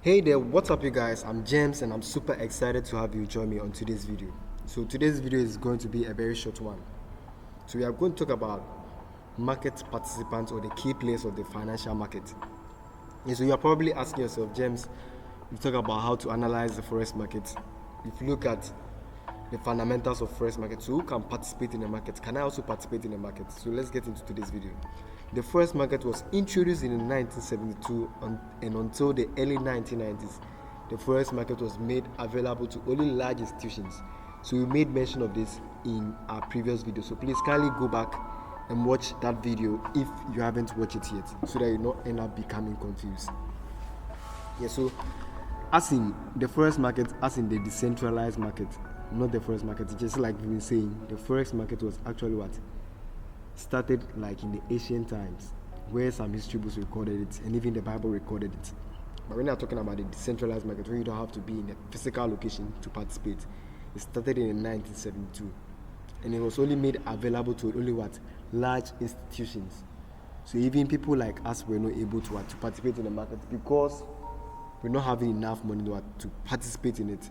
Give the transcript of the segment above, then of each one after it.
Hey there, what's up you guys? I'm James and I'm super excited to have you join me on today's video. So today's video is going to be a very short one. So we are going to talk about market participants or the key players of the financial market. And so you are probably asking yourself, James, you talk about how to analyze the forex market. If you look at the fundamentals of forex market, so who can participate in the market? Can I also participate in the market? So let's get into today's video. The forex market was introduced in 1972 and until the early 1990s, the forex market was made available to only large institutions. So we made mention of this in our previous video. So please kindly go back and watch that video if you haven't watched it yet, so that you don't end up becoming confused. Yeah, so as in the forex market, as in the decentralized market, not the forex market, just like we've been saying, the forex market was actually what started like in the ancient times, where some history books recorded it and even the Bible recorded it. But when you're talking about the decentralized market, where you don't have to be in a physical location to participate, it started in 1972 and it was only made available to only what large institutions. So even people like us were not able to participate in the market because we're not having enough money to participate in it.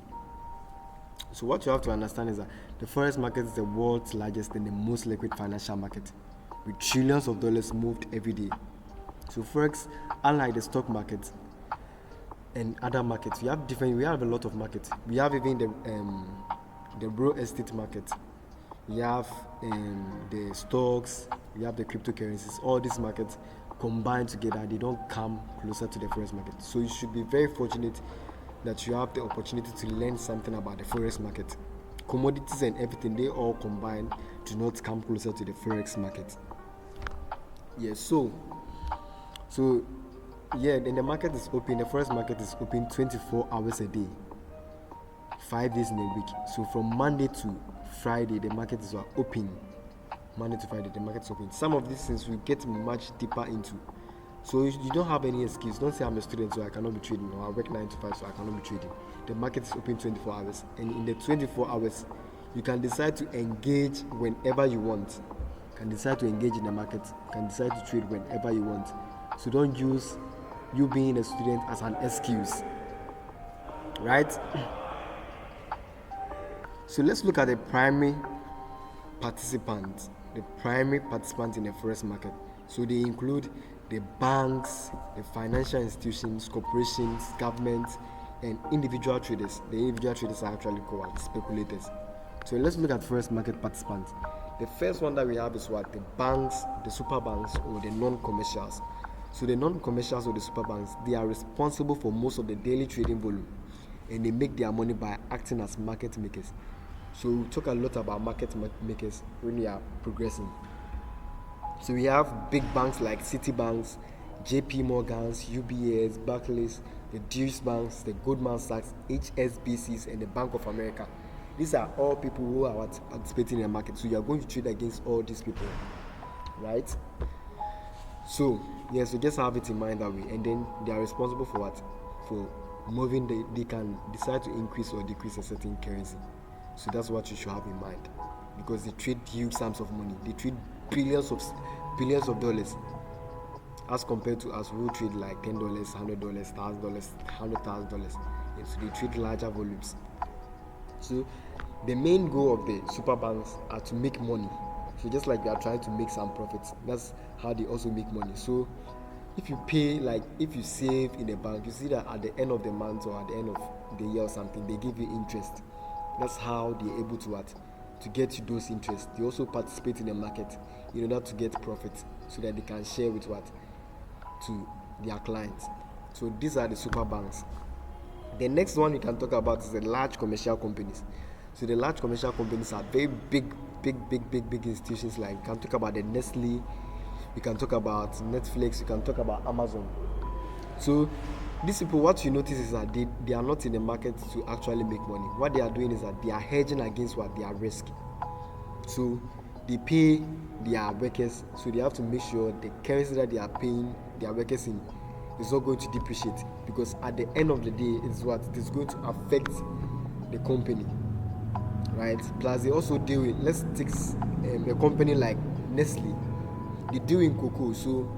So what you have to understand is that the forex market is the world's largest and the most liquid financial market, with trillions of dollars moved every day. So forex, unlike the stock market and other markets, we have a lot of markets. We have even the real estate market. We have the stocks. We have the cryptocurrencies. All these markets combined together, they don't come closer to the forex market. So you should be very fortunate that you have the opportunity to learn something about the forex market. Commodities and everything, they all combine to not come closer to the forex market. Yeah, then the market is open. The forex market is open 24 hours a day, 5 days in a week. So from Monday to Friday, the market is open. Monday to Friday, the market is open. Some of these things we get much deeper into. So you don't have any excuse. Don't say I'm a student so I cannot be trading, or I work 9 to 5 so I cannot be trading. The market is open 24 hours, and in the 24 hours, you can decide to engage whenever you want. You can decide to engage in the market. You can decide to trade whenever you want. So don't use you being a student as an excuse, right? So let's look at the primary participants. The primary participants in the forex market. So they include the banks, the financial institutions, corporations, governments, and individual traders. The individual traders are actually called speculators. So let's look at forex market participants. The first one that we have is the banks, the super banks, or the non-commercials. So the non-commercials or the super banks, they are responsible for most of the daily trading volume, and they make their money by acting as market makers. So we talk a lot about market makers when we are progressing. So we have big banks like Citibanks, JP Morgans, UBS, Barclays, the Deutsche Banks, the Goldman Sachs, HSBCs, and the Bank of America. These are all people who are participating in the market. So you are going to trade against all these people, right? So so just have it in mind that way, and then they are responsible for what? For moving. They can decide to increase or decrease a certain currency. So that's what you should have in mind, because they trade huge sums of money. They trade billions of dollars, as compared to us who trade like $10, $100, $1,000, $100,000. So they trade larger volumes. So the main goal of the super banks are to make money. So just like they are trying to make some profits, that's how they also make money. So if you pay, like if you save in the bank, you see that at the end of the month or at the end of the year or something, they give you interest. That's how they're able to get you those interests. They also participate in the market in order to get profit, so that they can share with to their clients. So these are the super banks. The next one we can talk about is the large commercial companies. So the large commercial companies are very big institutions. Like we can talk about the Nestle, we can talk about Netflix, we can talk about Amazon. So these people, what you notice is that they are not in the market to actually make money. What they are doing is that they are hedging against their risk. So they pay their workers, so they have to make sure the currency that they are paying their workers in is not going to depreciate, because at the end of the day, it's going to affect the company, right? Plus, they also deal with, let's take a company like Nestle. They deal in cocoa, so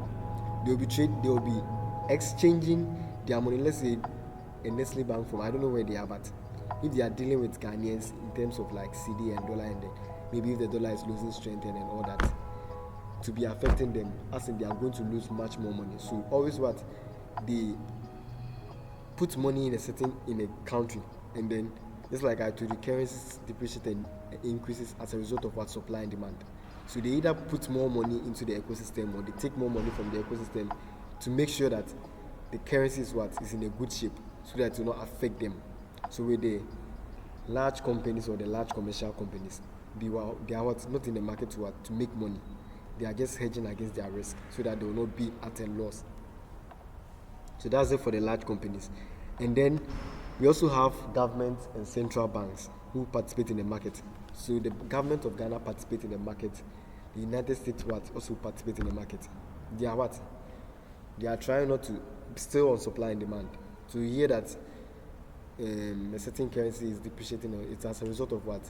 they will be exchanging their money. Let's say a Nestle Bank from, I don't know where they are, but if they are dealing with Ghanaians in terms of like CD and dollar, and then maybe if the dollar is losing strength and all that, to be affecting them, as in they are going to lose much more money. So always what they put money in a country, and then it's like I told you, currencies depreciate and increases as a result of what supply and demand. So they either put more money into the ecosystem, or they take more money from the ecosystem to make sure that the currency is in a good shape, so that it will not affect them. So with the large companies or the large commercial companies, they are not in the market to make money. They are just hedging against their risk so that they will not be at a loss. So that's it for the large companies. And then we also have governments and central banks who participate in the market. So the government of Ghana participates in the market. The United States also participate in the market. They are what? They are trying not to still on supply and demand. So you hear that a certain currency is depreciating, it's as a result of what?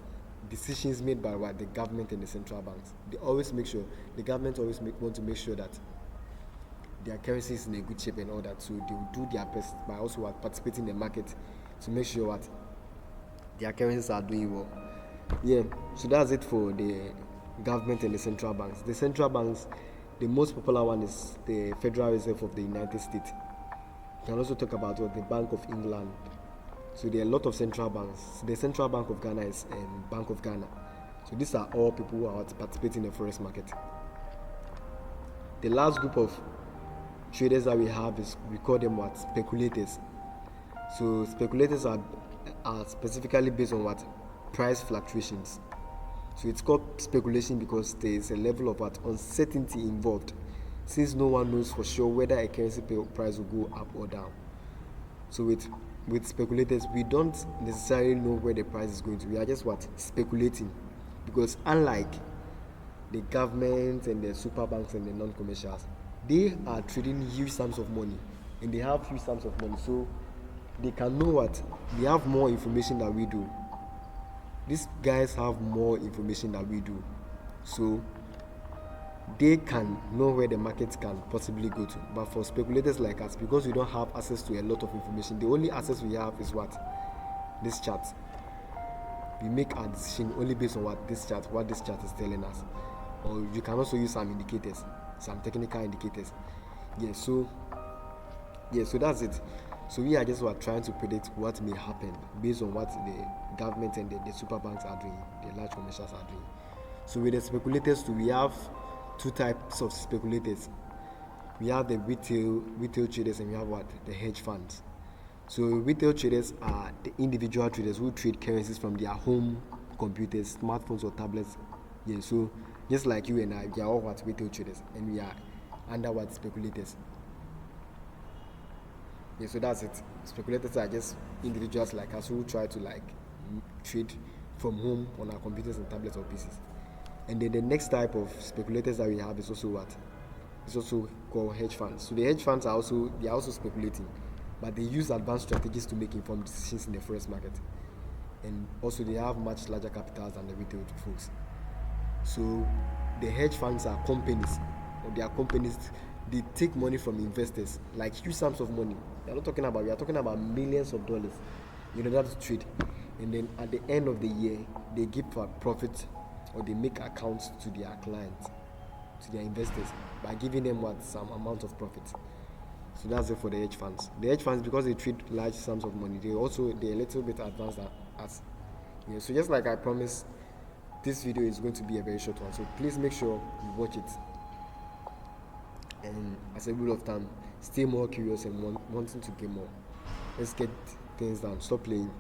Decisions made by what? The government and the central banks. They always make sure, the government always want to make sure that their currency is in a good shape and all that. So they will do their best by also participating in the market to make sure what their currencies are doing well. Yeah, so that's it for the government and the central banks. The central banks, the most popular one is the Federal Reserve of the United States. You can also talk about the Bank of England. So there are a lot of central banks. The Central Bank of Ghana is Bank of Ghana. So these are all people who are participating in the forex market. The last group of traders that we have is, we call them what? Speculators. So speculators are specifically based on what? Price fluctuations. So it's called speculation because there is a level of what? Uncertainty involved, since no one knows for sure whether a currency price will go up or down. So with speculators, we don't necessarily know where the price is going to. We are just what? Speculating. Because unlike the government and the super banks and the non-commercials, they are trading huge sums of money, and they have huge sums of money, so they can know what? They have more information than we do. These guys have more information than we do, so they can know where the market can possibly go to. But for speculators like us, because we don't have access to a lot of information, the only access we have is what? This chart. We make our decision only based on what this chart is telling us. Or you can also use some indicators, some technical indicators. So that's it. So we are just trying to predict what may happen based on what the government and the super banks are doing, the large commercials are doing. So with the speculators too, we have two types of speculators. We have the retail traders, and we have what? The hedge funds. So retail traders are the individual traders who trade currencies from their home computers, smartphones or tablets. So just like you and I, we are all what? Retail traders, and we are under what? Speculators. So that's it. Speculators are just individuals like us who try to trade from home on our computers and tablets or PCs. And then the next type of speculators that we have is also what? It's also called hedge funds. So the hedge funds are also speculating, but they use advanced strategies to make informed decisions in the forex market. And also they have much larger capitals than the retail folks. So the hedge funds are companies, or they are companies. They take money from investors, like huge sums of money. We are talking about millions of dollars in order to trade. And then at the end of the year, they give a profit, or they make accounts to their clients, to their investors, by giving them some amount of profit. So that's it for the hedge funds. The hedge funds, because they trade large sums of money, they're a little bit advanced than us. So just like I promised, this video is going to be a very short one. So please make sure you watch it. And as a rule of thumb, stay more curious and wanting to get more. Let's get things done. Stop playing.